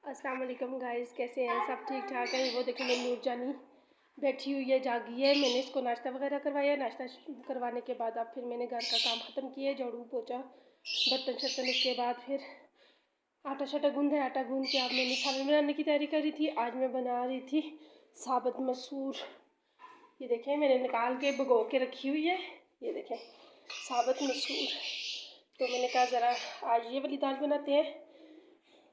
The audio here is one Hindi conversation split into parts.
अस्सलाम वालेकुम गाइस, कैसे हैं सब? ठीक ठाक हैं। वो देखो मेरी नूर जानी बैठी हुई है, जागी है। मैंने इसको नाश्ता वगैरह करवाया। नाश्ता करवाने के बाद अब फिर मैंने घर का काम ख़त्म किया, झाड़ू पोछा बर्तन शर्तन। उसके बाद फिर आटा शाटा गूँधा है। आटा गूँध के अब मैंने सालन बनाने की तैयारी करी थी। आज मैं बना रही थी साबुत मसूर। ये देखें, मैंने निकाल के भिगो के रखी हुई है। ये देखें साबुत मसूर। तो मैंने कहा ज़रा आज ये वाली दाल बनाते हैं।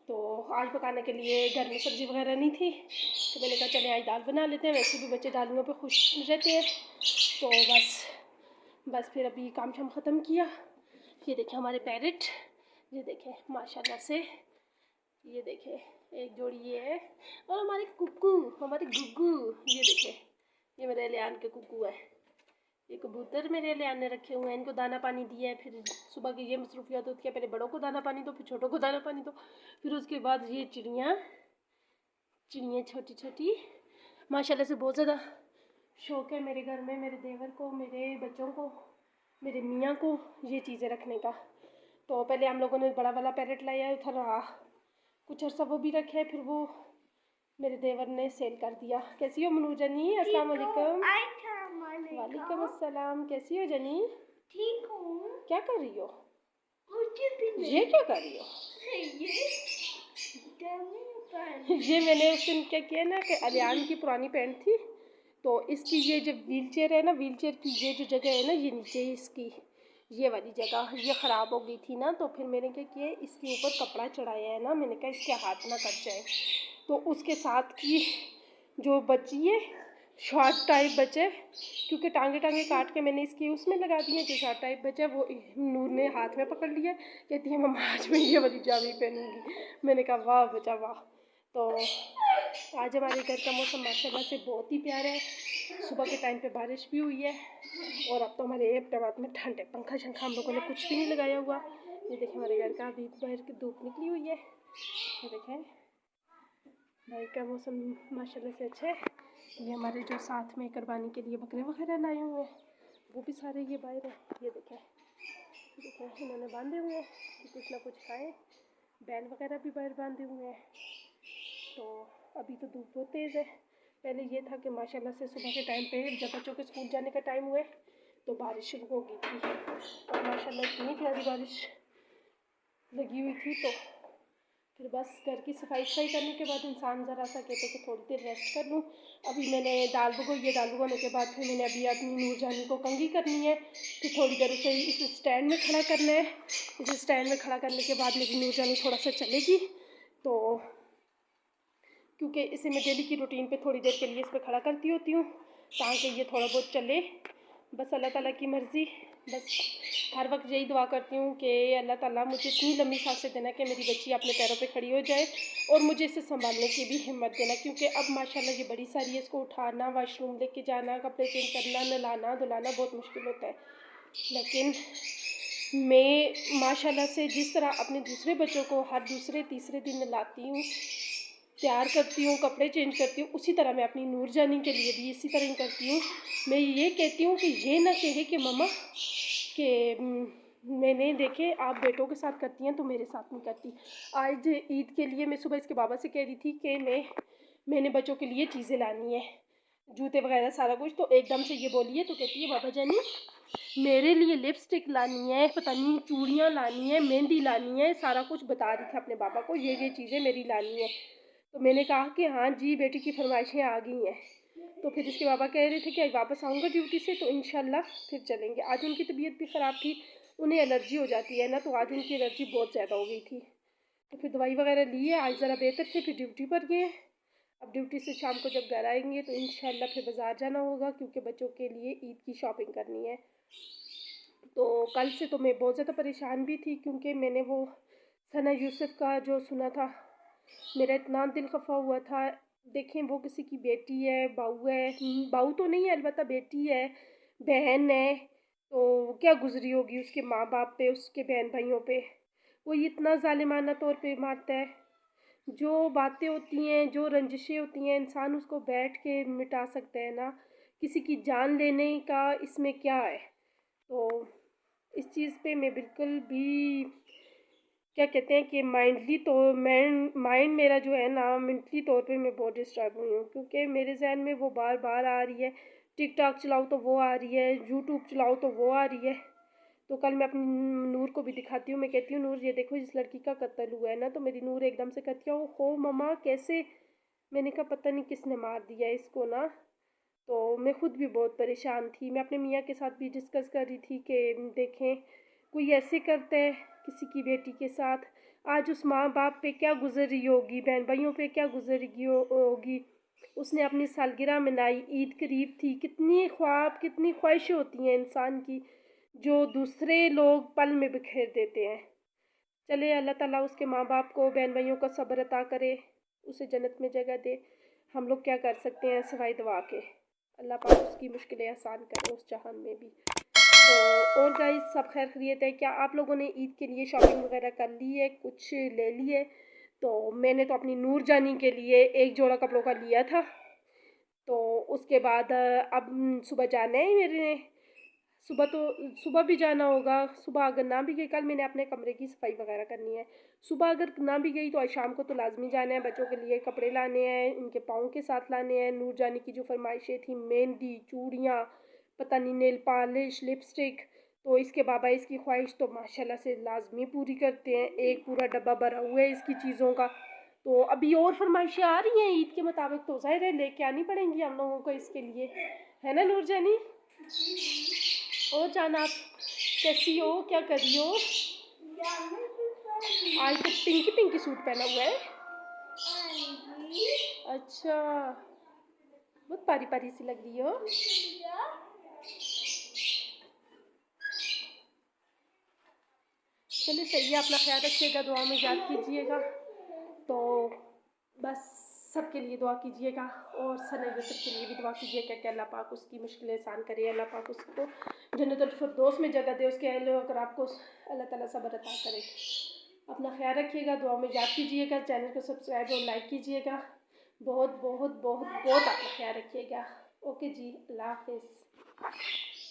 तो आज पकाने के लिए घर में सब्ज़ी वगैरह नहीं थी, तो मैंने कहा चले आज दाल बना लेते हैं। वैसे भी बच्चे दालियों पे खुश रहते हैं। तो बस फिर अभी काम शाम ख़त्म किया। ये देखें हमारे पैरेट, ये देखें माशाल्लाह से, ये देखें एक जोड़ी ये है। और हमारे कुक्कू, हमारे गुग्गू, ये देखें ये मेरे लियान के कुक्कू है। ये कबूतर मेरे लिए आने रखे हुए हैं। इनको दाना पानी दिया है। फिर सुबह की ये मसरूफियात होती है, पहले बड़ों को दाना पानी दो, फिर छोटों को दाना पानी दो, फिर उसके बाद ये चिड़ियाँ छोटी छोटी माशाल्लाह से बहुत ज़्यादा शौक़ है मेरे घर में, मेरे देवर को, मेरे बच्चों को, मेरे मियाँ को ये चीज़ें रखने का। तो पहले हम लोगों ने बड़ा वाला पैरेट लाया था, रहा कुछ अर्सा वो भी रखे, फिर वो मेरे देवर ने सेल कर दिया। कैसी हो मनू जनी? अस्सलाम वालेकुम। वालेकुम अस्सलाम। कैसी हो जनी? ठीक हूँ। क्या कर रही हो? कुछ भी नहीं। ये क्या कर रही हो? ये मैंने उस दिन क्या किया ना कि अलियान की पुरानी पैंट थी, तो इसकी ये जो व्हील चेयर है ना, व्हील चेयर की ये जो जगह है ना, ये नीचे इसकी ये वाली जगह ये ख़राब हो गई थी ना, तो फिर मैंने क्या किया, इसके ऊपर कपड़ा चढ़ाया है ना। मैंने कहा इसके हाथ ना कट जाए, तो उसके साथ की जो बची है शॉर्ट टाइप बचे, क्योंकि टांगे काट के मैंने इसकी उसमें लगा दी है। जो शॉर्ट टाइप बचे वो नूर ने हाथ में पकड़ लिया, कहती है मम्मा आज मैं ये वाली जावी पहनूंगी। मैंने कहा वाह बचा वाह। तो आज हमारे घर का मौसम माशाल्लाह से बहुत ही प्यारा है। सुबह के टाइम पे बारिश भी हुई है, और अब तो हमारे अहमदाबाद में ठंड है। पंखा शंखा हम लोगों ने कुछ भी नहीं लगाया हुआ। ये देखें हमारे घर का अभी बाहर की धूप निकली हुई है। ये देखें बाहर का मौसम माशाल्लाह से अच्छा है। ये हमारे जो साथ में कुर्बानी के लिए बकरे वगैरह लाए हुए हैं, वो भी सारे ये बाहर हैं। ये देखें इन्होंने बांधे हुए हैं कि कुछ ना कुछ खाएँ। बैल वगैरह भी बाहर बांधे हुए हैं। तो अभी तो धूप बहुत तेज़ है। पहले ये था कि माशाल्लाह से सुबह के टाइम पे जब बच्चों के स्कूल जाने का टाइम हुए तो बारिश शुरू हो गई थी, और माशाल्लाह इतनी प्यारी बारिश लगी हुई थी। तो फिर बस घर की सफाई करने के बाद इंसान ज़रा सा कहते कि थोड़ी देर रेस्ट कर लूँ। अभी मैंने दाल भिगोई है। दाल भिगोने के बाद फिर मैंने अभी अपनी नूर जानी को कंघी करनी है। फिर थोड़ी देर उसे इस स्टैंड में खड़ा करना है। इस स्टैंड में खड़ा करने के बाद मेरी नूर जानी थोड़ा सा चलेगी, तो क्योंकि इसे मैं डेली की रूटीन पे थोड़ी देर के लिए इस पर खड़ा करती होती हूँ ताकि ये थोड़ा बहुत चले। बस अल्लाह ताला की मर्ज़ी। बस हर वक्त यही दुआ करती हूँ कि अल्लाह ताला मुझे इतनी लंबी सांसें देना कि मेरी बच्ची अपने पैरों पे खड़ी हो जाए, और मुझे इसे संभालने की भी हिम्मत देना, क्योंकि अब माशाल्लाह ये बड़ी सारी है। इसको उठाना, वाशरूम लेके जाना, कपड़े चेंज करना, नहलाना धुलाना बहुत मुश्किल होता है। लेकिन मैं माशाल्लाह से जिस तरह अपने दूसरे बच्चों को हर दूसरे तीसरे दिन नहलाती हूँ, तैयार करती हूँ, कपड़े चेंज करती हूँ, उसी तरह मैं अपनी नूर जानी के लिए भी इसी तरह ही करती हूँ। मैं ये कहती हूँ कि ये ना कहे कि मम्मा कि मैंने देखे आप बेटों के साथ करती हैं तो मेरे साथ नहीं करती। आज ईद के लिए मैं सुबह इसके बाबा से कह रही थी कि मैंने बच्चों के लिए चीज़ें लानी है, जूते वगैरह सारा कुछ। तो एकदम से ये बोली है, तो कहती है बाबा जानी मेरे लिए लिपस्टिक लानी है, पता नहीं चूड़ियाँ लानी है, मेहंदी लानी है, सारा कुछ बता रही थी अपने बाबा को ये चीज़ें मेरी लानी है। तो मैंने कहा कि हाँ जी बेटी की फरमाइशें आ गई हैं। तो फिर इसके बाबा कह रहे थे कि वापस आऊँगा ड्यूटी से तो इंशाल्लाह फिर चलेंगे। आज उनकी तबीयत भी ख़राब थी, उन्हें एलर्जी हो जाती है ना, तो आज उनकी एलर्जी बहुत ज़्यादा हो गई थी। तो फिर दवाई वगैरह ली है, आज ज़रा बेहतर थे, फिर ड्यूटी पर गए। अब ड्यूटी से शाम को जब घर आएंगे तो इंशाल्लाह फिर बाज़ार जाना होगा, क्योंकि बच्चों के लिए ईद की शॉपिंग करनी है। तो कल से तो मैं बहुत ज़्यादा परेशान भी थी, क्योंकि मैंने वो सना यूसुफ का जो सुना था, मेरा इतना दिल खफा हुआ था। देखें वो किसी की बेटी है, बहू है, बहू तो नहीं है अलबत्ता बेटी है, बहन है, तो क्या गुजरी होगी उसके माँ बाप पे, उसके बहन भाइयों पे। वो इतना ज़ालिमाना तौर पे मारता है। जो बातें होती हैं, जो रंजिशें होती हैं, इंसान उसको बैठ के मिटा सकता है ना, किसी की जान लेने का इसमें क्या है। तो इस चीज़ पे मैं बिल्कुल भी क्या कहते हैं कि माइंड मेरा जो है ना मेंटली तौर पे मैं बहुत डिस्टर्ब हुई हूँ, क्योंकि मेरे जहन में वो बार बार आ रही है। टिकटॉक चलाओ तो वो आ रही है, यूट्यूब चलाओ तो वो आ रही है। तो कल मैं अपनी नूर को भी दिखाती हूँ, मैं कहती हूँ नूर ये देखो जिस लड़की का कत्ल हुआ है ना, तो मेरी नूर एकदम से कहती है हो मम्मा कैसे। मैंने कहा पता नहीं किसने मार दिया इसको ना। तो मैं खुद भी बहुत परेशान थी। मैं अपने मियाँ के साथ भी डिस्कस कर रही थी कि देखें कोई ऐसे करता है किसी की बेटी के साथ। आज उस माँ बाप पे क्या गुजर रही होगी, बहन भाइयों पे क्या गुजर रही होगी। उसने अपनी सालगिरह मनाई, ईद करीब थी, कितनी ख्वाब कितनी ख्वाहिशें होती हैं इंसान की जो दूसरे लोग पल में बिखेर देते हैं। चले अल्लाह ताला उसके माँ बाप को बहन भाइयों का सब्र अता करे, उसे जन्नत में जगह दे। हम लोग क्या कर सकते हैं सिवाय दुआ के। अल्लाह पाक उसकी मुश्किलें आसान करे उस जहान में भी। तो और गाइस सब खैर खैरियत है क्या? आप लोगों ने ईद के लिए शॉपिंग वगैरह कर ली है, कुछ ले ली है? तो मैंने तो अपनी नूर जानी के लिए एक जोड़ा कपड़ों का लिया था। तो उसके बाद अब सुबह जाना है मेरे ने। सुबह भी जाना होगा। सुबह अगर ना भी गई, कल मैंने अपने कमरे की सफाई वगैरह करनी है। सुबह अगर ना भी गई तो आज शाम को तो लाजमी जाना है। बच्चों के लिए कपड़े लाने हैं, इनके पाँव के साथ लाने हैं। नूर जानी की जो फरमाइशें थी, मेहंदी, चूड़ियाँ, पता नहीं नेल पॉलिश, लिपस्टिक, तो इसके बाबा इसकी ख्वाहिश तो माशाल्लाह से लाजमी पूरी करते हैं। एक पूरा डब्बा भरा हुआ है इसकी चीज़ों का। तो अभी और फरमाइशें आ रही हैं ईद के मुताबिक, तो ज़ाहिर है लेके आनी पड़ेंगी हम लोगों को इसके लिए, है ना नूर जानी? और जाना आप कैसी हो, क्या कर रही हो? आज तो पिंकी पिंकी सूट पहना हुआ है। अच्छा, बहुत पारी पारी सी लग रही हो। चलिए सही है, अपना ख्याल रखिएगा, दुआ में याद कीजिएगा। तो बस सबके लिए दुआ कीजिएगा और सना यूसुफ के लिए भी दुआ कीजिएगा कि अल्लाह पाक उसकी मुश्किलें आसान करे, अल्लाह पाक उसको जन्नतुल फिरदौस में जगह दे, उसके अहल अगर आपको अल्लाह ताला सब्र अता करे। अपना ख्याल रखिएगा, दुआ में याद कीजिएगा, चैनल को सब्सक्राइब और लाइक कीजिएगा। बहुत बहुत बहुत बहुत अपना ख्याल रखिएगा। ओके जी, अल्लाह हाफिज़।